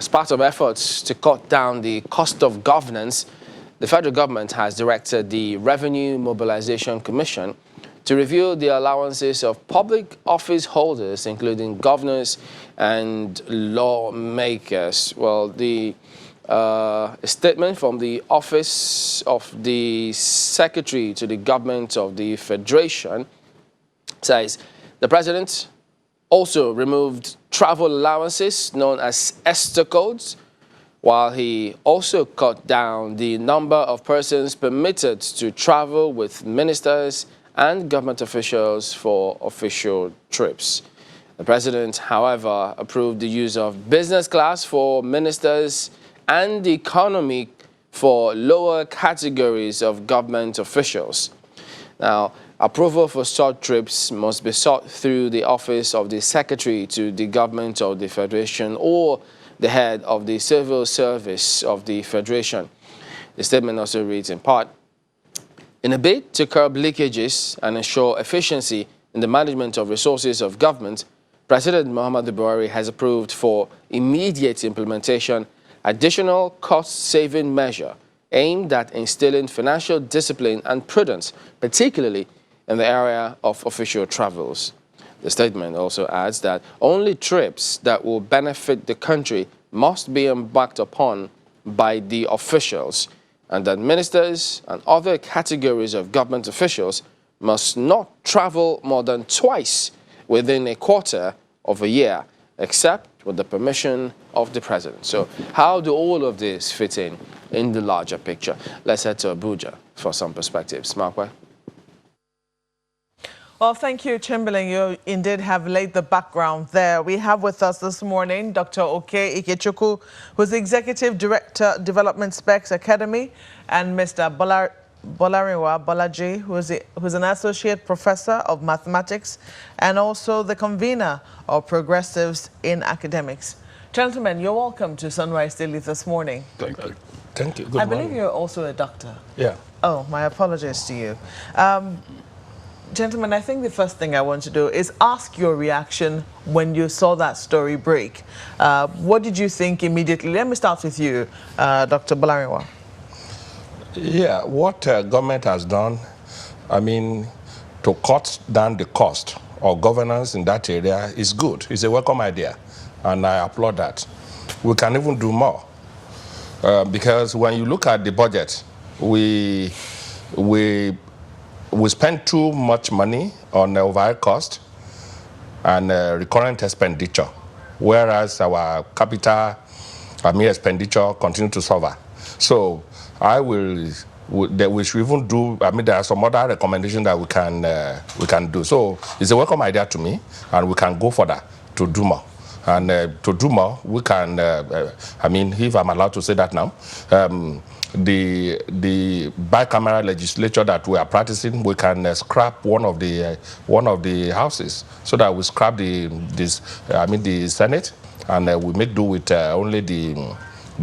As part of efforts to cut down the cost of governance, the federal government has directed the Revenue Mobilization Commission to review the allowances of public office holders, including governors and lawmakers. Well, the statement from the Office of the Secretary to the Government of the Federation says the President also removed travel allowances known as ESTA codes, while he also cut down the number of persons permitted to travel with ministers and government officials for official trips. The President, however, approved the use of business class for ministers and the economy for lower categories of government officials. Now, approval for such trips must be sought through the Office of the Secretary to the Government of the Federation or the head of the Civil Service of the Federation. The statement also reads in part, in a bid to curb leakages and ensure efficiency in the management of resources of government, President Muhammadu Buhari has approved for immediate implementation additional cost-saving measure aimed at instilling financial discipline and prudence, particularly in the area of official travels. The statement also adds that only trips that will benefit the country must be embarked upon by the officials, and that ministers and other categories of government officials must not travel more than twice within a quarter of a year, except with the permission of the President. So how do all of this fit in the larger picture? Let's head to Abuja for some perspectives. Markwa? Well, thank you, Chamberlain. You indeed have laid the background there. We have with us this morning Dr. Oke Ikechukwu, who's the Executive Director, Development Specs Academy, and Mr. Bolarinwa Bolaji, who's an Associate Professor of Mathematics and also the convener of Progressives in Academics. Gentlemen, you're welcome to Sunrise Daily this morning. Thank you. Thank you. Good I morning. believe you're also a doctor. Yeah. Oh, my apologies to you. Gentlemen, I think the first thing I want to do is ask your reaction when you saw that story break. What did you think immediately? Let me start with you, Dr. Bolarinwa. Yeah, what government has done, I mean, to cut down the cost of governance in that area is good. It's a welcome idea, and I applaud that. We can even do more, because when you look at the budget, we spend too much money on overhead cost and recurrent expenditure, whereas our capital, expenditure continue to suffer. So we should even do, there are some other recommendations that we can do. So it's a welcome idea to me, and we can go further to do more. And to do more, we can, if I'm allowed to say that now, the bicameral legislature that we are practicing, we can scrap one of the houses, so that we scrap the Senate, and we make do with only the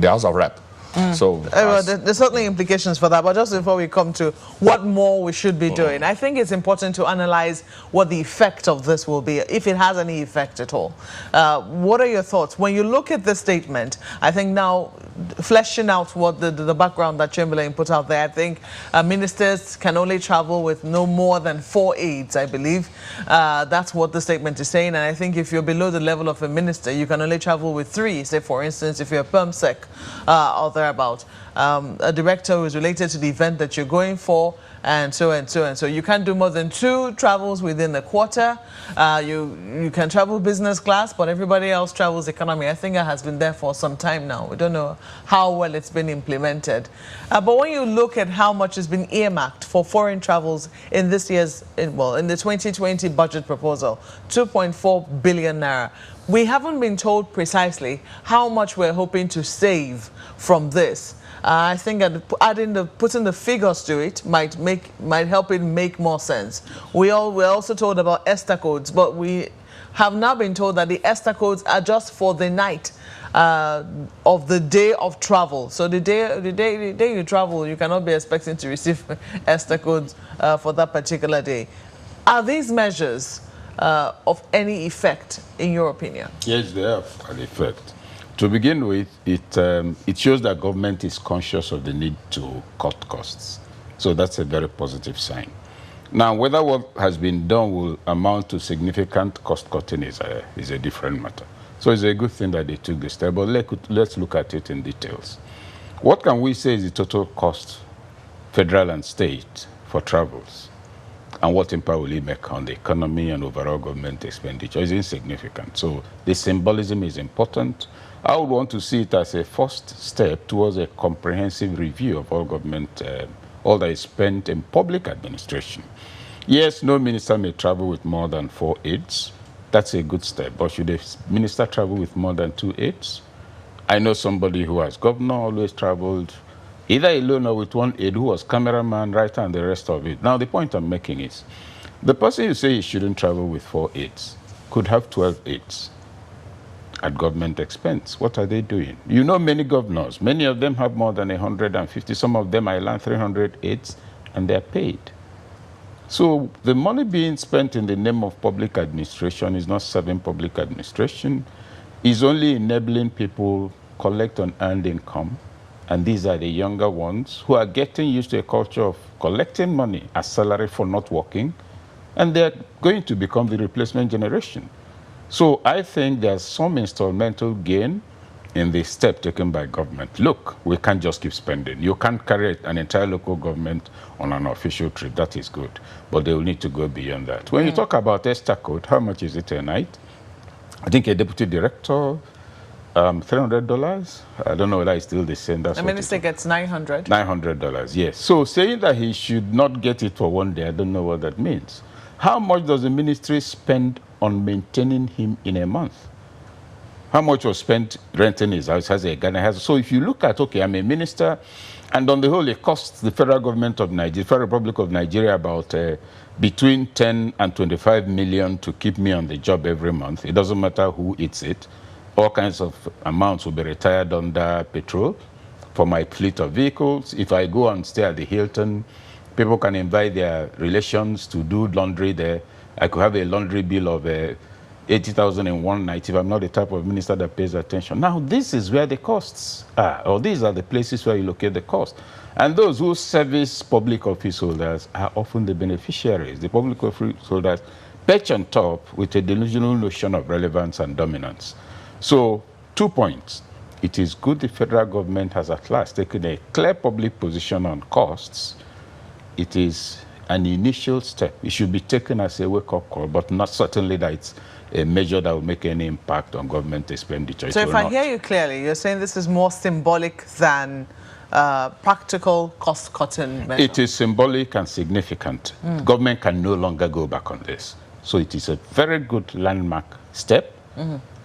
House of Rep. So well, there's certainly implications for that, but just before we come to what more we should be doing, I think it's important to analyze what the effect of this will be, if it has any effect at all. What are your thoughts? When you look at the statement, I think now, fleshing out what the background that Chamberlain put out there, I think ministers can only travel with no more than 4 aides, I believe. That's what the statement is saying, and I think if you're below the level of a minister, you can only travel with 3. Say, for instance, if you're a permsec or thereabout, a director who is related to the event that you're going for, and so and so and so. You can't do more than 2 travels within a quarter. You can travel business class, but everybody else travels economy. I think that has been there for some time now. We don't know how well it's been implemented. But when you look at how much has been earmarked for foreign travels in this year's, in the 2020 budget proposal, 2.4 billion naira. We haven't been told precisely how much we're hoping to save from this. I think putting the figures to it might help it make more sense. We're also told about ESTA codes, but we have now been told that the ESTA codes are just for the night of the day of travel. So the day you travel, you cannot be expecting to receive ESTA codes for that particular day. Are these measures of any effect, in your opinion? Yes, they have an effect. To begin with, it shows that government is conscious of the need to cut costs. So that's a very positive sign. Now, whether what has been done will amount to significant cost cutting is a different matter. So it's a good thing that they took this step, but let's look at it in details. What can we say is the total cost, federal and state, for travels? And what impact will it make on the economy and overall government expenditure? It's insignificant. So the symbolism is important. I would want to see it as a first step towards a comprehensive review of all government, all that is spent in public administration. Yes, no minister may travel with more than 4 aides. That's a good step. But should a minister travel with more than 2 aides? I know somebody who, as governor, always traveled either alone or with 1 aide who was cameraman, writer, and the rest of it. Now, the point I'm making is, the person you say he shouldn't travel with 4 aides could have 12 aides at government expense. What are they doing? You know many governors, many of them have more than 150. Some of them I learned 300 aides, and they're paid. So the money being spent in the name of public administration is not serving public administration, is only enabling people collect unearned income. And these are the younger ones who are getting used to a culture of collecting money as salary for not working, and they're going to become the replacement generation. So I think there's some instrumental gain in the step taken by government. Look, we can't just keep spending. You can't carry an entire local government on an official trip. That is good. But they will need to go beyond that. When you talk about Esther code, how much is it a night? I think a deputy director, $300. I don't know whether it's still the same. That's the minister gets $900. $900, yes. So saying that he should not get it for 1 day, I don't know what that means. How much does the ministry spend on maintaining him in a month? How much was spent renting his house as a Ghana house? So if you look at, okay, I'm a minister, and on the whole, it costs the federal government of Nigeria, Federal Republic of Nigeria, about between 10 and 25 million to keep me on the job every month. It doesn't matter who eats it. All kinds of amounts will be retired under petrol for my fleet of vehicles. If I go and stay at the Hilton, people can invite their relations to do laundry there. I could have a laundry bill of 80,000 in 1 night if I'm not the type of minister that pays attention. Now, this is where the costs are, or these are the places where you locate the cost. And those who service public office holders are often the beneficiaries. The public office holders perch on top with a delusional notion of relevance and dominance. So, 2 points. It is good the federal government has at last taken a clear public position on costs. It is an initial step. It should be taken as a wake-up call, but not certainly that it's a measure that will make any impact on government expenditure. So if I hear you clearly, you're saying this is more symbolic than practical cost-cutting measure? It is symbolic and significant. Government can no longer go back on this. So it is a very good landmark step.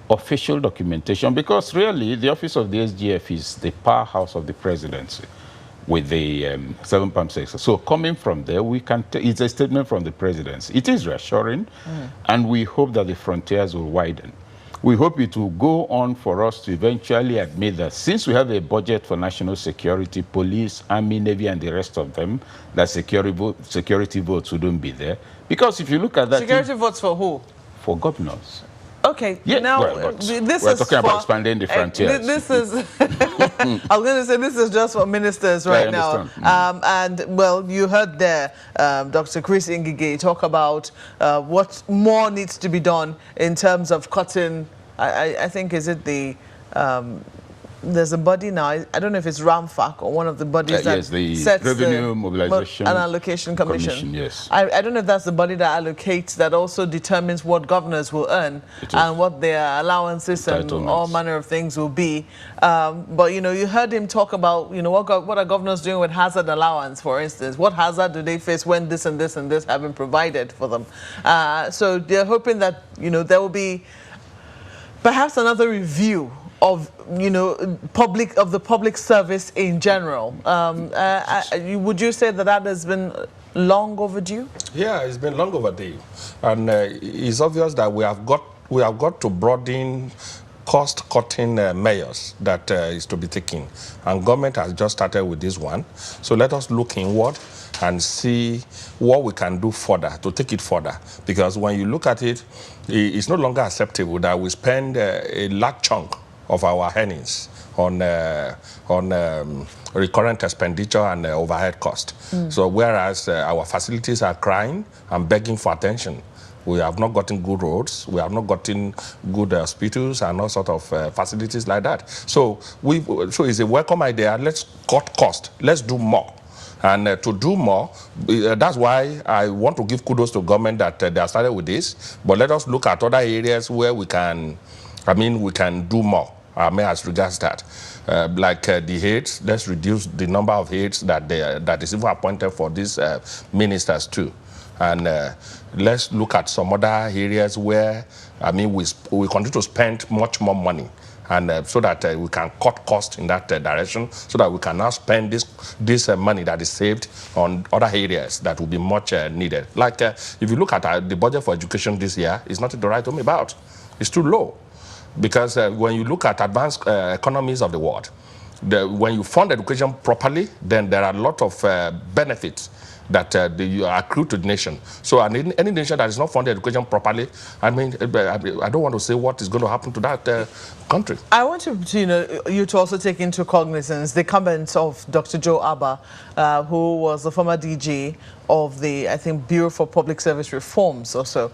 Official documentation, because really the office of the SGF is the powerhouse of the presidency with the 7 pump sector. So coming from there, we can it's a statement from the presidency. It is reassuring, and we hope that the frontiers will widen. We hope it will go on for us to eventually admit that since we have a budget for national security, police, army, navy, and the rest of them, that security votes wouldn't be there. Because if you look at that... Security votes for who? For governors. Okay, yeah, now we're talking about expanding the frontiers. This is, I was going to say, this is just for ministers right now. And, well, you heard there Dr. Chris Ngige talk about what more needs to be done in terms of cutting, I think, is it the... there's a body now, I don't know if it's RAMFAC or one of the bodies that yes, the sets Revenue Mobilization and Allocation Commission. Yes. I don't know if that's the body that allocates, that also determines what governors will earn and what their allowances and all manner of things will be. But, you know, you heard him talk about, you know, what are governors doing with hazard allowance, for instance? What hazard do they face when this and this and this have been provided for them? So they're hoping that, you know, there will be perhaps another review of, you know, the public service in general. Would you say that has been long overdue? Yeah, it's been long overdue, and it's obvious that we have got to broaden cost-cutting measures that is to be taken, and government has just started with this one. So let us look inward and see what we can do further to take it further. Because when you look at it, it's no longer acceptable that we spend a large chunk of our earnings on recurrent expenditure and overhead cost. So whereas our facilities are crying and begging for attention, we have not gotten good roads, we have not gotten good hospitals and all sort of facilities like that. So it's a welcome idea. Let's cut cost. Let's do more. And to do more, that's why I want to give kudos to government that they have started with this. But let us look at other areas where we can, we can do more. As regards that, the heads, let's reduce the number of heads that is even appointed for these ministers too. And let's look at some other areas where, we continue to spend much more money. And so that we can cut costs in that direction, so that we can now spend this money that is saved on other areas that will be much needed. Like if you look at the budget for education this year, it's nothing to write home about. It's too low. Because when you look at advanced economies of the world, when you fund education properly, then there are a lot of benefits that you accrue to the nation. So any nation that is not funding education properly, I don't want to say what is going to happen to that country. I want you to also take into cognizance the comments of Dr. Joe Abba, who was the former DG of the, I think, Bureau for Public Service Reforms also.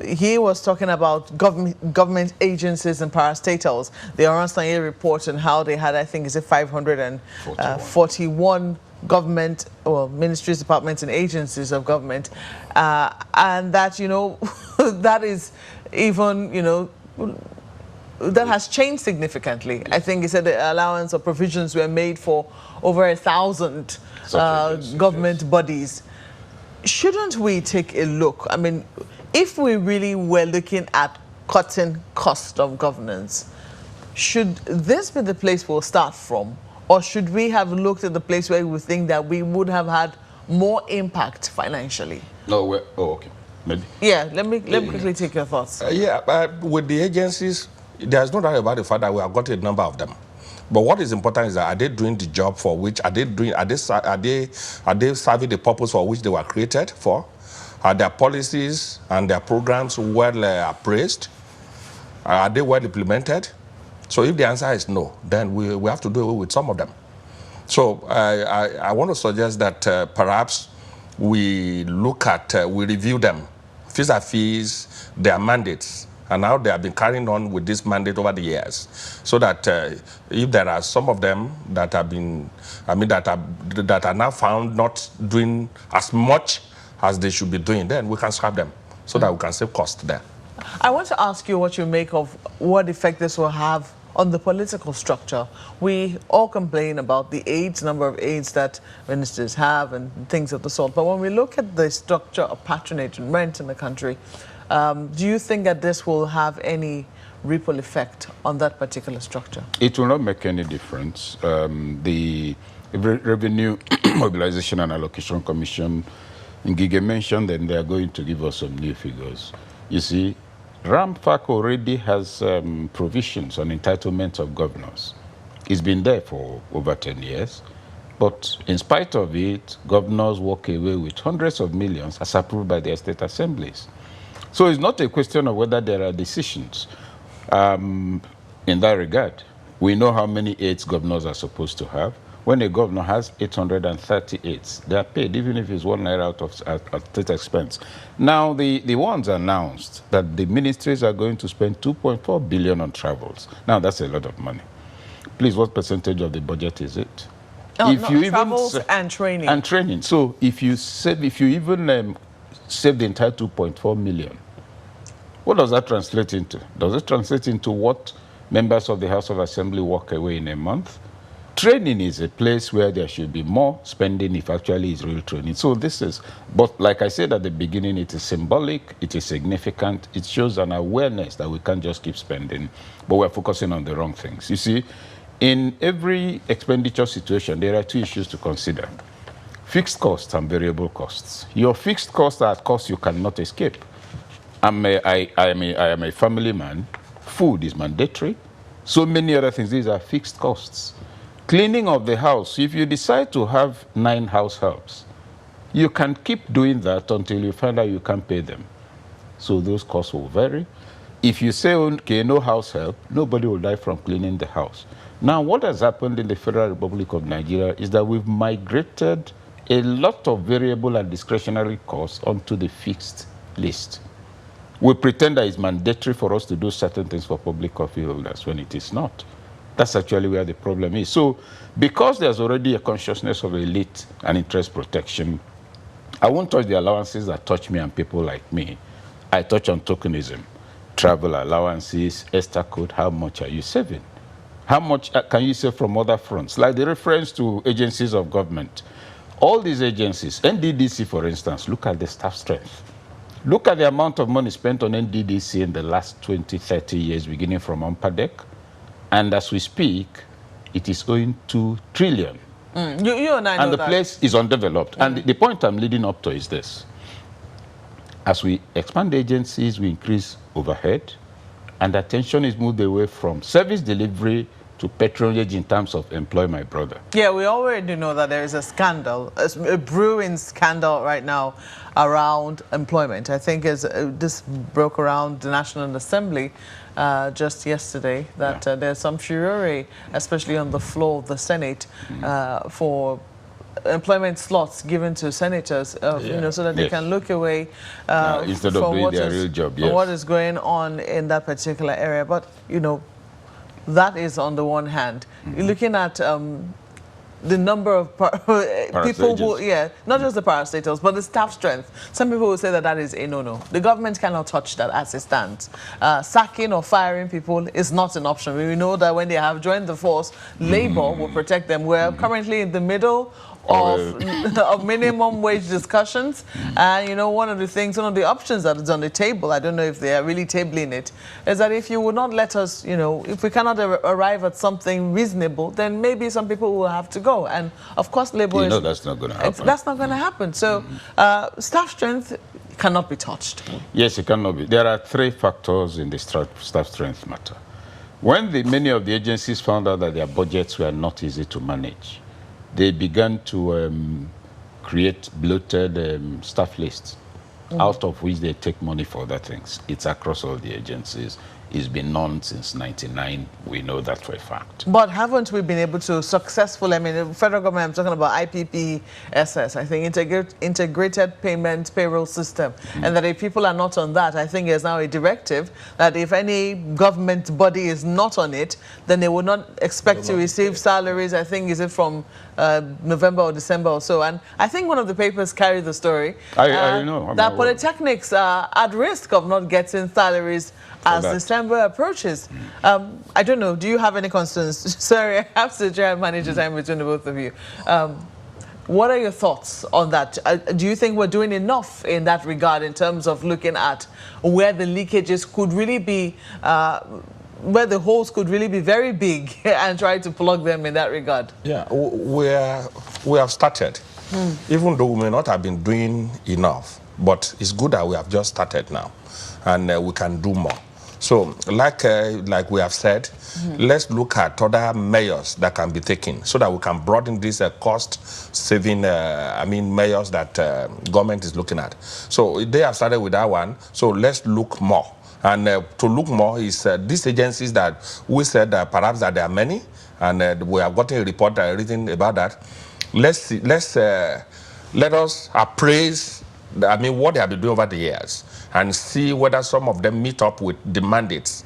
He was talking about government agencies and parastatals. The Oranstanye report and how they had, I think, is it 541 government or ministries, departments and agencies of government, and that that is even that has changed significantly. Yes. I think he said the allowance or provisions were made for over 1,000 government bodies. Shouldn't we take a look? I mean, if we really were looking at cutting cost of governance, should this be the place we'll start from? Or should we have looked at the place where we think that we would have had more impact financially? No, okay. Maybe. Yeah, let me quickly take your thoughts. With the agencies, there's no doubt about the fact that we have got a number of them. But what is important is that are they doing the job for which are they serving the purpose for which they were created for? Are their policies and their programs well appraised? Are they well implemented? So if the answer is no, then we have to do away with some of them. So I want to suggest that perhaps we look at, we review them, vis-a-vis their mandates, and how they have been carrying on with this mandate over the years, so that if there are some of them that have been, that are now found not doing as much as they should be doing, then we can scrap them, so that we can save cost there. I want to ask you what you make of what effect this will have on the political structure. We all complain about the number of aides that ministers have and things of the sort. But when we look at the structure of patronage and rent in the country, do you think that this will have any ripple effect on that particular structure? It will not make any difference. The Revenue Mobilization and Allocation Commission, Ngige mentioned, and they are going to give us some new figures. You see, RAMFAC already has provisions on entitlement of governors. It's been there for over 10 years. But in spite of it, governors walk away with hundreds of millions as approved by their state assemblies. So it's not a question of whether there are decisions. In that regard, we know how many aides governors are supposed to have. When a governor has 830 aides, they are paid, even if it's 1 naira out of state expense. Now, the ones announced that the ministries are going to spend 2.4 billion on travels. Now, that's a lot of money. Please, what percentage of the budget is it? Travels and training. And training. So if you even save the entire 2.4 million, what does that translate into? Does it translate into what members of the House of Assembly walk away in a month? Training is a place where there should be more spending if actually it's real training. So but like I said at the beginning, it is symbolic, it is significant, it shows an awareness that we can't just keep spending, but we're focusing on the wrong things. You see, in every expenditure situation, there are two issues to consider: fixed costs and variable costs. Your fixed costs are costs you cannot escape. I am a family man. Food is mandatory. So many other things. These are fixed costs. Cleaning of the house. If you decide to have 9 house helps, you can keep doing that until you find out you can't pay them. So those costs will vary. If you say, okay, no house help, nobody will die from cleaning the house. Now, what has happened in the Federal Republic of Nigeria is that we've migrated a lot of variable and discretionary costs onto the fixed list. We pretend that it's mandatory for us to do certain things for public office holders when it is not. That's actually where the problem is. So, because there's already a consciousness of elite and interest protection, I won't touch the allowances that touch me and people like me. I touch on tokenism, travel allowances, ESTA code. How much are you saving? How much can you save from other fronts? Like the reference to agencies of government. All these agencies, NDDC, for instance, look at the staff strength. Look at the amount of money spent on NDDC in the last 20, 30 years, beginning from UMPADEC. And as we speak, it is owing 2 trillion. You and I know and the that. place is undeveloped. And the point I'm leading up to is this. As we expand agencies, we increase overhead, and attention is moved away from service delivery to patronage in terms of employ my brother. Yeah, we already know that there is a scandal, a brewing scandal right now around employment. I think this broke around the National Assembly just yesterday, that there's some furore, especially on the floor of the Senate, for employment slots given to senators, you know, so that they can look away instead of doing their real job. For what is going on in that particular area. But, you know, that is on the one hand. You're looking at the number of people who, not just the parastatals, but the staff strength. Some people will say that that is a no-no. The government cannot touch that as it stands. Sacking or firing people is not an option. We know that when they have joined the force, labor will protect them. We're currently in the middle of minimum wage discussions, and you know, one of the options that is on the table, I don't know if they are really tabling it, is that if you would not let us, you know, if we cannot arrive at something reasonable, then maybe some people will have to go. And of course, labor that's not going to happen. That's not going to happen. So staff strength cannot be touched. Yes, it cannot be. There are 3 factors in the staff strength matter. When many of the agencies found out that their budgets were not easy to manage, they began to create bloated staff lists, out of which they take money for other things. It's across all the agencies. It's been known since '99. We know that for a fact. But haven't we been able to successfully, I mean, the federal government, I'm talking about IPPSS, I think, integrated payment payroll system, and that if people are not on that, I think there's now a directive that if any government body is not on it, then they will not expect to receive salaries, I think, is it from November or December or so. And I think one of the papers carried the story I know, that polytechnics are at risk of not getting salaries as December approaches. I don't know, do you have any concerns? Sorry, I have to try and manage the time between the both of you. What are your thoughts on that? Do you think we're doing enough in that regard in terms of looking at where the leakages could really be, where the holes could really be very big and try to plug them in that regard? Yeah, we have started, even though we may not have been doing enough, but it's good that we have just started now, and we can do more. So, like we have said, let's look at other measures that can be taken so that we can broaden this cost-saving, measures that government is looking at. So they have started with that one. So let's look more. And to look more is these agencies that we said perhaps that there are many, and we have gotten a report written about that. Let us appraise, what they have been doing over the years, and see whether some of them meet up with the mandates,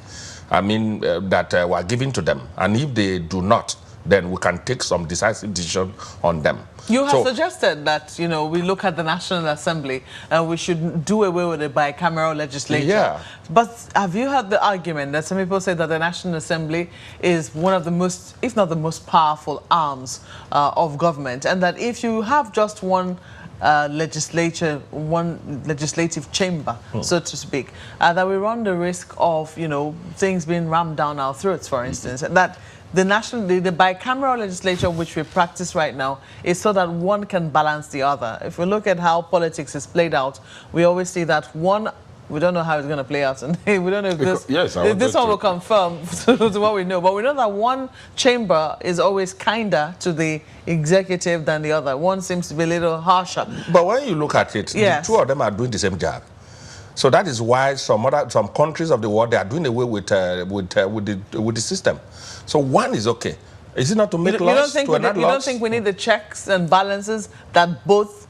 that were given to them. And if they do not, then we can take some decisive decision on them. You have suggested that, you know, we look at the National Assembly and we should do away with the bicameral legislature. Yeah. But have you heard the argument that some people say that the National Assembly is one of the most, if not the most powerful arms of government, and that if you have just one legislature, one legislative chamber, so to speak, that we run the risk of, you know, things being rammed down our throats, for instance, and that the bicameral legislature which we practice right now is so that one can balance the other. If we look at how politics is played out, we always see that one, we don't know how it's going to play out, and we don't know if this one will confirm to what we know, but we know that one chamber is always kinder to the executive than the other. One seems to be a little harsher. But when you look at it, yes, the two of them are doing the same job. So that is why some countries of the world, they are doing away with the system. So one is okay. Is it not to make laws? You don't think we need the checks and balances that both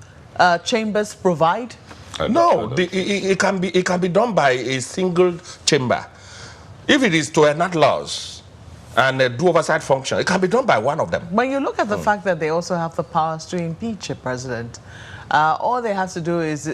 chambers provide? No, it can be done by a single chamber. If it is to enact laws and do oversight function, it can be done by one of them. When you look at the fact that they also have the powers to impeach a president, all they have to do is,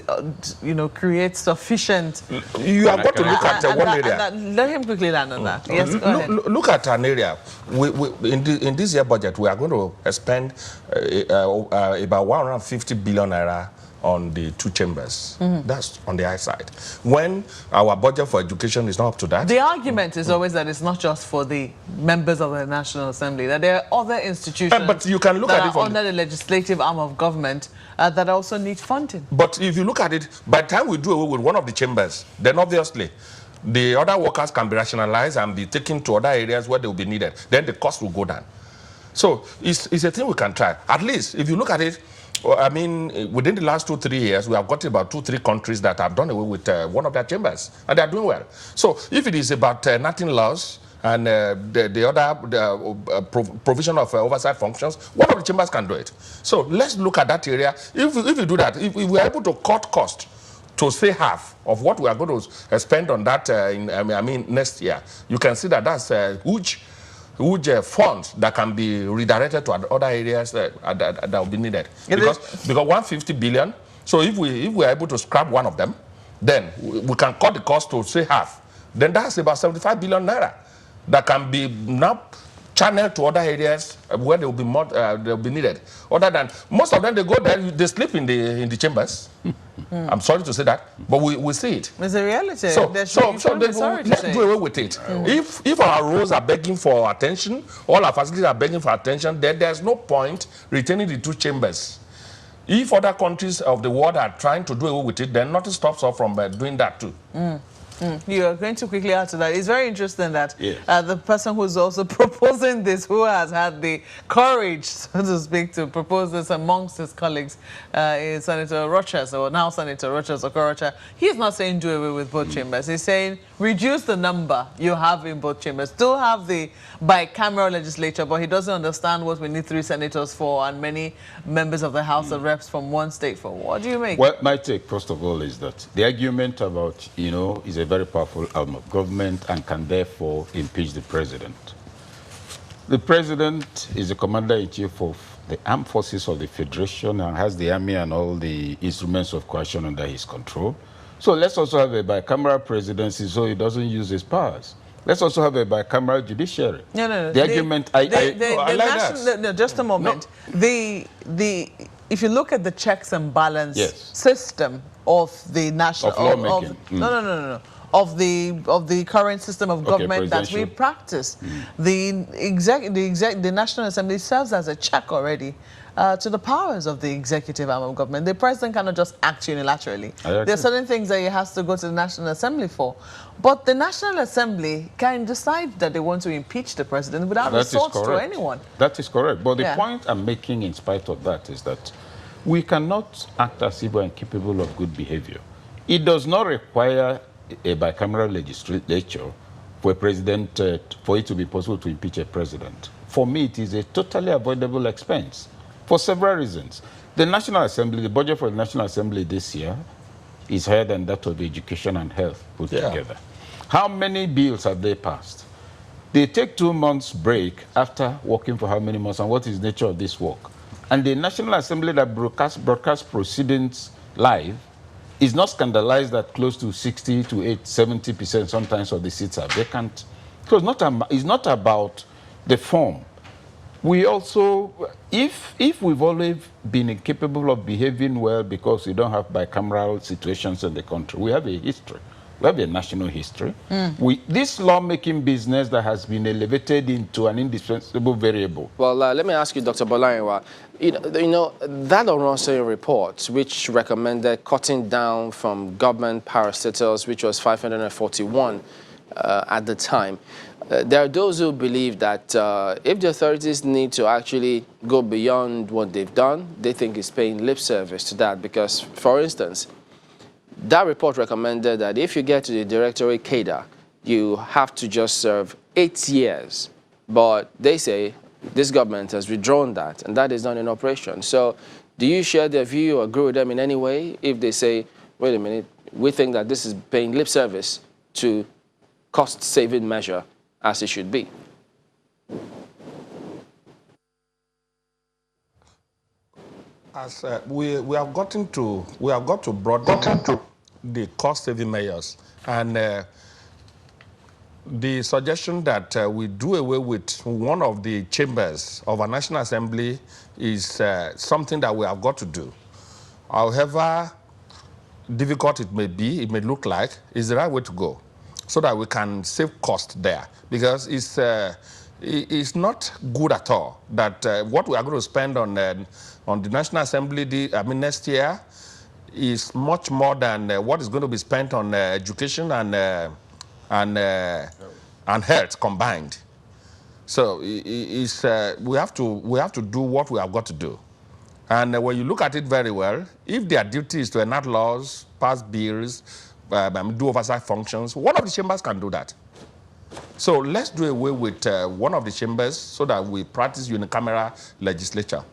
create sufficient... You have got to look at one area. Let him quickly land on that. Yes, go ahead. Look at an area. In this year budget, we are going to spend about 150 billion naira on the two chambers. That's on the high side. When our budget for education is not up to that. The argument is always that it's not just for the members of the National Assembly, that there are other institutions but you can look that at it are under the legislative arm of government that also need funding. But if you look at it, by the time we do away with one of the chambers, then obviously the other workers can be rationalized and be taken to other areas where they will be needed. Then the cost will go down. So it's a thing we can try. At least, if you look at it, I mean, within the last 2-3 years, we have got about 2-3 countries that have done away with one of their chambers, and they are doing well. So if it is about enacting laws and the other provision of oversight functions, one of the chambers can do it. So let's look at that area. If we do that, if we are able to cut cost to say half of what we are going to spend on that next year, you can see that that's huge funds that can be redirected to other areas that will be needed. Because 150 billion, so if we are able to scrap one of them, then we can cut the cost to say half. Then that's about 75 billion naira that can be now channeled to other areas where they will be more they will be needed. Other than most of them, they go there, they sleep in the chambers. I'm sorry to say that, but we see it. It's a reality. So let's do away with it. If our roads are begging for attention, all our facilities are begging for attention, then there's no point retaining the two chambers. If other countries of the world are trying to do away with it, then nothing stops us from doing that too. You are going to quickly add to that. It's very interesting that the person who's also proposing this, who has had the courage, so to speak, to propose this amongst his colleagues, is Senator Rochas, or now Senator Rochas Okorocha. He's not saying do away with both chambers. He's saying reduce the number you have in both chambers. Still have the bicameral legislature, but he doesn't understand what we need 3 senators for and many members of the House of Reps from one state for. What do you make? Well, my take, first of all, is that the argument about, is a very powerful arm of government and can therefore impeach the president. The president is the commander-in-chief of the armed forces of the Federation and has the army and all the instruments of coercion under his control. So let's also have a bicameral presidency so he doesn't use his powers. Let's also have a bicameral judiciary. No. The argument, I like that. No, just a moment. No. If you look at the checks and balance system of the national... No. Of the current system of government that we practice. The National Assembly serves as a check already to the powers of the executive arm of government. The president cannot just act unilaterally. There are certain things that he has to go to the National Assembly for. But the National Assembly can decide that they want to impeach the president without resort to anyone. That is correct. But the point I'm making in spite of that is that we cannot act as if we're incapable of good behavior. It does not require a bicameral legislature for a president, for it to be possible to impeach a president. For me, it is a totally avoidable expense for several reasons. The National Assembly, the budget for the National Assembly this year is higher than that of education and health put together. How many bills have they passed? They take 2 months break after working for how many months, and what is the nature of this work? And the National Assembly that broadcast proceedings live is not scandalized that close to 60 to 70% sometimes of the seats are vacant. So it's not about the form. We also, if we've always been incapable of behaving well because we don't have bicameral situations in the country, we have a history. We have a national history. This lawmaking business that has been elevated into an indispensable variable. Well, let me ask you, Dr. Bolarinwa, that Oronsayo report, which recommended cutting down from government parastatals, which was 541 at the time, there are those who believe that if the authorities need to actually go beyond what they've done, they think it's paying lip service to that. Because, for instance, that report recommended that if you get to the directorate cadre, you have to just serve 8 years. But they say this government has withdrawn that, and that is not in operation. So do you share their view or agree with them in any way if they say, wait a minute, we think that this is paying lip service to cost-saving measure as it should be? As we have got to broaden the cost-saving measures, and the suggestion that we do away with one of the chambers of our National Assembly is something that we have got to do. However difficult it may be, it may look like, is the right way to go, so that we can save cost there, because it's not good at all that what we are going to spend on the National Assembly next year is much more than what is going to be spent on education and health combined. So we have to do what we have got to do. And when you look at it very well, if their duty is to enact laws, pass bills, do oversight functions, one of the chambers can do that. So let's do away with one of the chambers so that we practice unicameral legislature.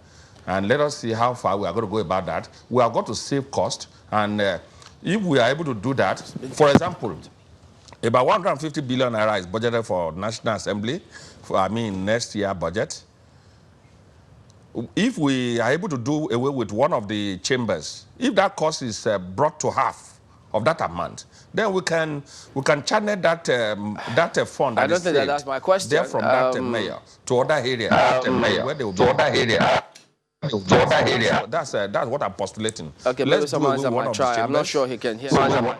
And let us see how far we are going to go about that. We are going to save cost. And if we are able to do that, for example, about 150 billion naira is budgeted for National Assembly, next year budget. If we are able to do away with one of the chambers, if that cost is brought to half of that amount, then we can channel that fund. I don't think that's my question. There from that mayor to other areas, where they will be. To other area. That's what I'm postulating. Okay, maybe someone else might try. I'm not sure he can hear me.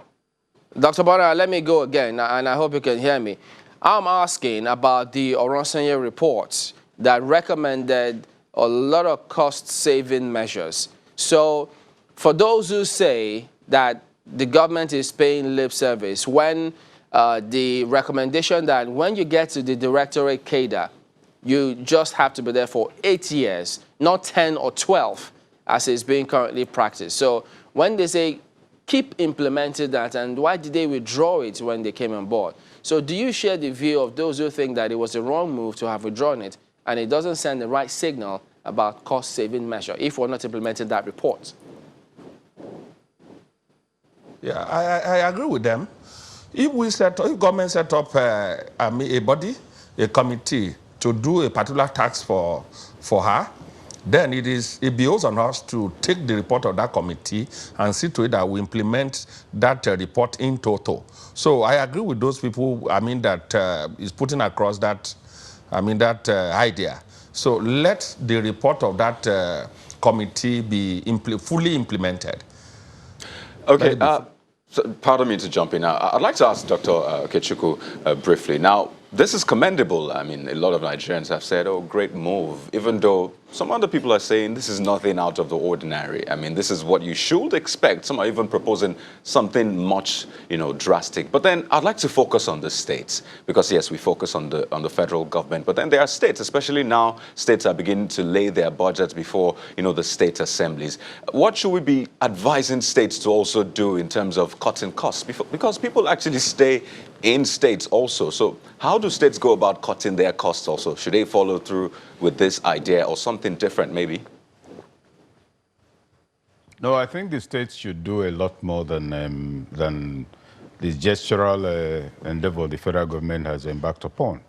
Dr. Bonner, let me go again, and I hope you can hear me. I'm asking about the Oronsenye reports that recommended a lot of cost-saving measures. So for those who say that the government is paying lip service, when the recommendation that when you get to the directorate cadre, you just have to be there for 8 years, not 10 or 12, as is being currently practiced. So when they say keep implementing that, and why did they withdraw it when they came on board? So do you share the view of those who think that it was the wrong move to have withdrawn it, and it doesn't send the right signal about cost-saving measure if we're not implementing that report? Yeah, I agree with them. If government set up a body, a committee to do a particular task for her, then it behoves on us to take the report of that committee and see to it that we implement that report in total. So I agree with those people, that is putting across that, idea. So let the report of that committee be fully implemented. Okay, so pardon me to jump in. I'd like to ask Dr. Okechukwu briefly. Now, this is commendable. I mean, a lot of Nigerians have said, oh, great move, even though some other people are saying this is nothing out of the ordinary. I mean, this is what you should expect. Some are even proposing something much, drastic. But then I'd like to focus on the states, because yes, we focus on the federal government, but then there are states, especially now, states are beginning to lay their budgets before, the state assemblies. What should we be advising states to also do in terms of cutting costs? Because people actually stay in states also. So how do states go about cutting their costs also? Should they follow through with this idea or something different maybe? No, I think the states should do a lot more than the gestural endeavor the federal government has embarked upon.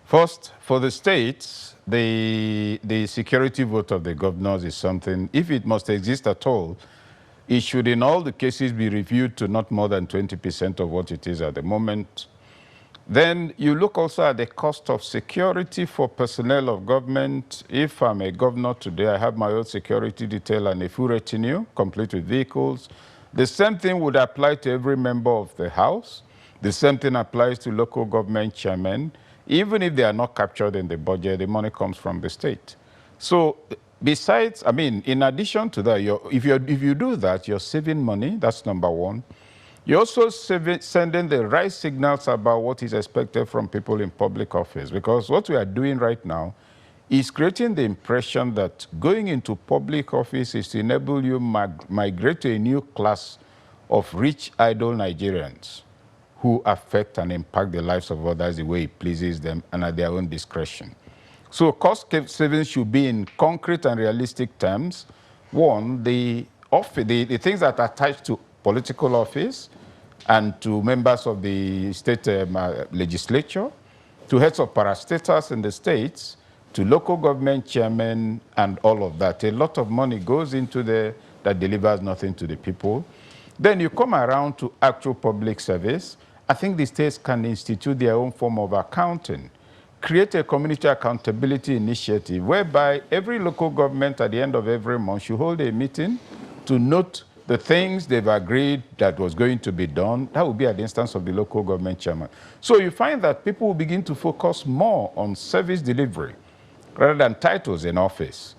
First, for the states, the security vote of the governors is something, if it must exist at all, it should in all the cases be reviewed to not more than 20% of what it is at the moment. Then you look also at the cost of security for personnel of government. If I'm a governor today, I have my own security detail and a full retinue, complete with vehicles. The same thing would apply to every member of the House. The same thing applies to local government chairmen. Even if they are not captured in the budget, the money comes from the state. So besides, in addition to that, if you do that, you're saving money. That's number one. You're also sending the right signals about what is expected from people in public office, because what we are doing right now is creating the impression that going into public office is to enable you migrate to a new class of rich, idle Nigerians who affect and impact the lives of others the way it pleases them and at their own discretion. So cost savings should be in concrete and realistic terms. One, the things that are attached to political office and to members of the state legislature, to heads of parastatals in the states, to local government chairmen and all of that. A lot of money goes into there that delivers nothing to the people. Then you come around to actual public service. I think the states can institute their own form of accounting, create a community accountability initiative whereby every local government at the end of every month should hold a meeting to note the things they've agreed that was going to be done. That will be at the instance of the local government chairman. So you find that people will begin to focus more on service delivery rather than titles in office.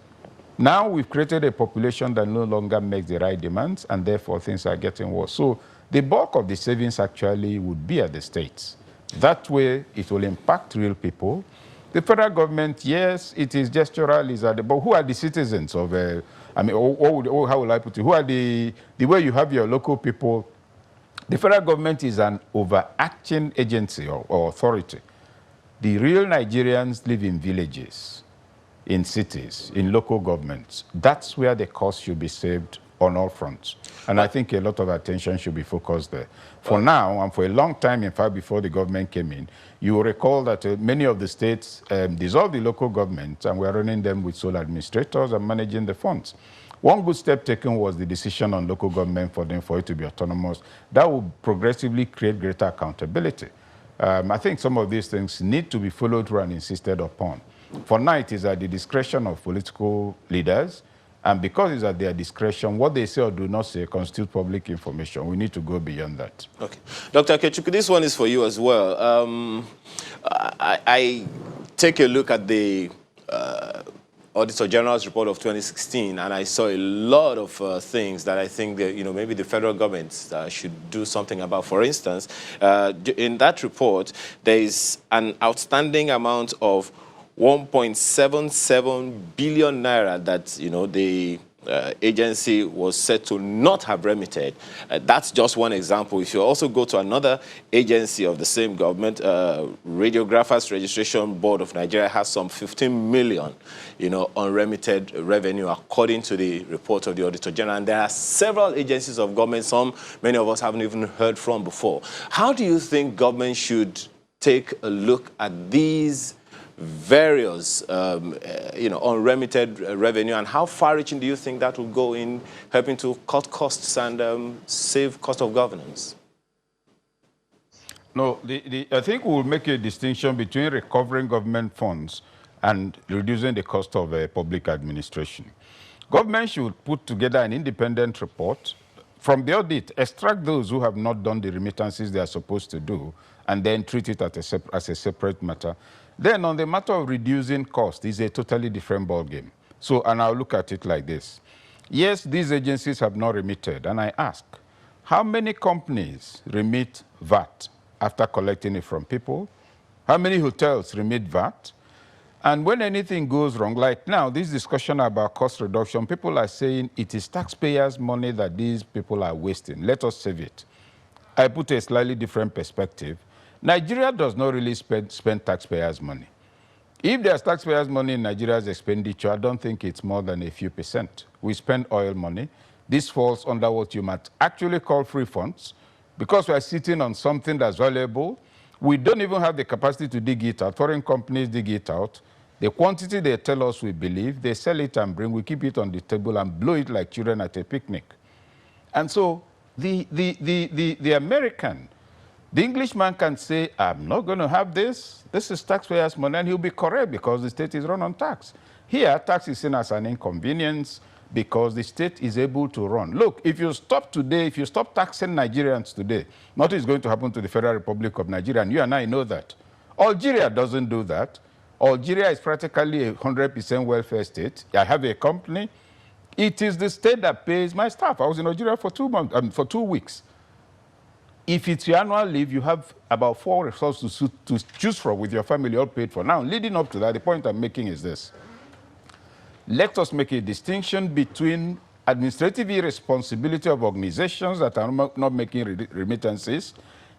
Now we've created a population that no longer makes the right demands, and therefore things are getting worse. So the bulk of the savings actually would be at the states. That way, it will impact real people. The federal government, yes, it is gestural, but who are the citizens of, how will I put it? Who are the way you have your local people? The federal government is an overarching agency or authority. The real Nigerians live in villages, in cities, in local governments. That's where the cost should be saved on all fronts. And I think a lot of attention should be focused there. For now, and for a long time, in fact, before the government came in, you will recall that many of the states dissolved the local governments and were running them with sole administrators and managing the funds. One good step taken was the decision on local government for it to be autonomous. That will progressively create greater accountability. I think some of these things need to be followed through and insisted upon. For now, it is at the discretion of political leaders, and because it's at their discretion, what they say or do not say constitutes public information. We need to go beyond that. Okay. Dr. Okechukwu, this one is for you as well. I take a look at the Auditor General's report of 2016, and I saw a lot of things that I think that, maybe the federal government should do something about. For instance, in that report, there is an outstanding amount of 1.77 billion naira that, the agency was said to not have remitted. That's just one example. If you also go to another agency of the same government, Radiographers Registration Board of Nigeria has some 15 million, unremitted revenue, according to the report of the Auditor General. And there are several agencies of government, many of us haven't even heard from before. How do you think government should take a look at these various, unremitted revenue, and how far-reaching do you think that will go in helping to cut costs and save cost of governance? No, I think we'll make a distinction between recovering government funds and reducing the cost of public administration. Government should put together an independent report from the audit, extract those who have not done the remittances they are supposed to do, and then treat it as a separate matter. Then on the matter of reducing cost is a totally different ballgame. So, and I'll look at it like this. Yes, these agencies have not remitted, and I ask, how many companies remit VAT after collecting it from people? How many hotels remit VAT? And when anything goes wrong, like now, this discussion about cost reduction, people are saying it is taxpayers' money that these people are wasting. Let us save it. I put a slightly different perspective. Nigeria does not really spend taxpayers' money. If there's taxpayers' money in Nigeria's expenditure, I don't think it's more than a few percent. We spend oil money. This falls under what you might actually call free funds. Because we are sitting on something that's valuable, we don't even have the capacity to dig it out. Foreign companies dig it out. The quantity they tell us we believe, they sell it and bring, we keep it on the table and blow it like children at a picnic. And so the American, the Englishman can say, I'm not going to have this. This is taxpayers' money, and he'll be correct because the state is run on tax. Here, tax is seen as an inconvenience because the state is able to run. Look, if you stop today, if you stop taxing Nigerians today, nothing is going to happen to the Federal Republic of Nigeria, and you and I know that. Algeria doesn't do that. Algeria is practically a 100% welfare state. I have a company. It is the state that pays my staff. I was in Algeria for 2 months, for 2 weeks. If it's your annual leave, you have about 4 resources to choose from with your family all paid for. Now, leading up to that, the point I'm making is this. Let us make a distinction between administrative irresponsibility of organizations that are not making remittances,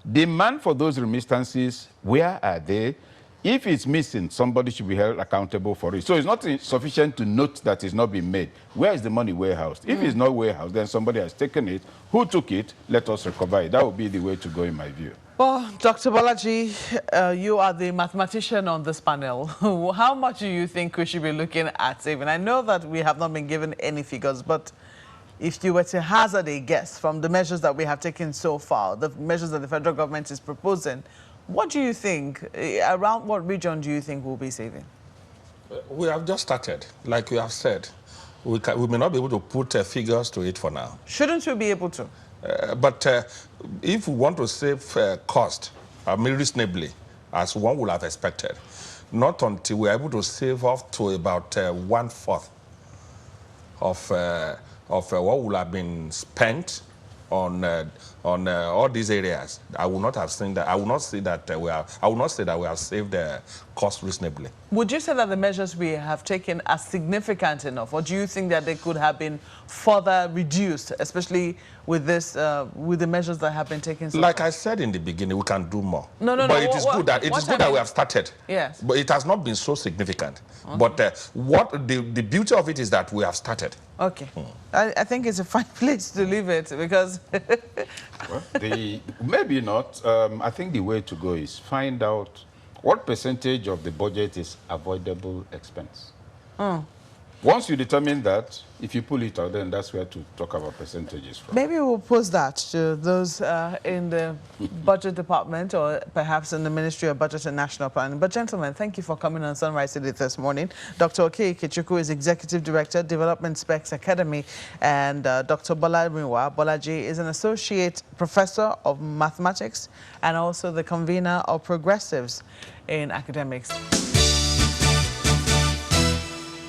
demand for those remittances, where are they? If it's missing, somebody should be held accountable for it. So it's not sufficient to note that it's not been made. Where is the money warehoused? If it's not warehoused, then somebody has taken it. Who took it? Let us recover it. That would be the way to go, in my view. Well, Dr. Bolaji, you are the mathematician on this panel. How much do you think we should be looking at saving? I know that we have not been given any figures, but if you were to hazard a guess from the measures that we have taken so far, the measures that the federal government is proposing, what do you think, around what region do you think we'll be saving? We have just started. Like we have said, we may not be able to put figures to it for now. Shouldn't we be able to? But if we want to save cost, reasonably, as one would have expected, not until we are able to save up to about 1/4 of what would have been spent on all these areas, I will not have seen that. I will not say that I will not say that we have saved the cost reasonably. Would you say that the measures we have taken are significant enough, or do you think that they could have been further reduced, especially with this, with the measures that have been taken so Like far? I said in the beginning, we can do more. No. But it is good that we have started. Yes. But it has not been so significant. Okay. But what the beauty of it is that we have started. Okay. I think it's a fine place to leave it, because Well, maybe not. I think the way to go is find out what percentage of the budget is avoidable expense. Once you determine that, if you pull it out, then that's where to talk about percentages from. maybe we'll post that to those in the budget department, or perhaps in the Ministry of Budget and National Planning. But gentlemen, thank you for coming on Sunrise City this morning. Dr. Oke Ikechukwu is Executive Director, Development Specs Academy, and Dr. Bolaji is an Associate Professor of Mathematics and also the convener of Progressives in Academics.